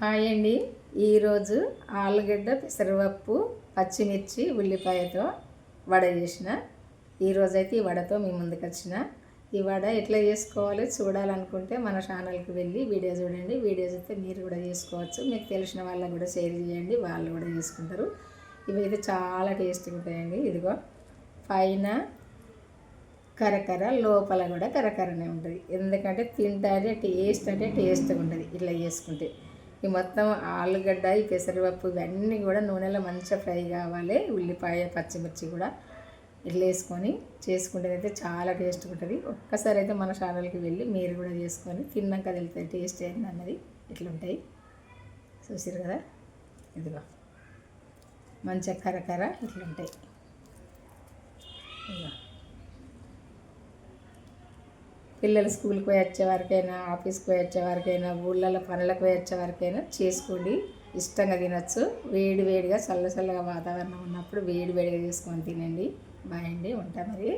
Hi అండి. ఈరోజు ఆలుగడ్డ పెసరపప్పు పచ్చిమిర్చి ఉల్లిపాయతో వడ చేసిన. ఈరోజైతే ఈ వడతో మీ ముందుకు వచ్చిన. ఈ వడ ఎట్లా చేసుకోవాలో చూడాలనుకుంటే మన ఛానల్కి వెళ్ళి వీడియో చూడండి. వీడియో చూస్తే మీరు కూడా చేసుకోవచ్చు. మీకు తెలిసిన వాళ్ళకు కూడా షేర్ చేయండి, వాళ్ళు కూడా చేసుకుంటారు. ఇవైతే చాలా టేస్ట్గా ఉంటాయండి. ఇదిగో పైన కరకర, లోపల కూడా కరకరనే ఉంటుంది. ఎందుకంటే తింటే టేస్ట్ అంటే టేస్ట్గా ఉంటుంది ఇట్లా చేసుకుంటే. ఈ మొత్తం ఆలుగడ్డ, ఈ పెసరపప్పు ఇవన్నీ కూడా నూనెలో మంచిగా ఫ్రై కావాలి. ఉల్లిపాయ పచ్చిమిర్చి కూడా ఇట్లా వేసుకొని చేసుకుంటే అయితే చాలా టేస్ట్గా ఉంటుంది. ఒక్కసారి అయితే మన ఛానల్కి వెళ్ళి మీరు కూడా చేసుకొని తిన్నాక తెలుస్తుంది టేస్ట్ ఏంటి అన్నది. ఇట్లుంటాయి చూసారు కదా. ఇదిగో మంచిగా కరకర ఇట్లుంటాయి. ఇదిగో పిల్లలు స్కూల్కి పోయి వచ్చేవారికైనా, ఆఫీస్కి పోయి వచ్చేవారికైనా, ఊళ్ళలో పనులకు పోయి వచ్చేవారికైనా చేసుకోండి. ఇష్టంగా తినచ్చు. వేడి వేడిగా చల్లగా వాతావరణం ఉన్నప్పుడు వేడి వేడిగా చేసుకొని తినండి. బాయ్ అండి, ఉంటా మరి.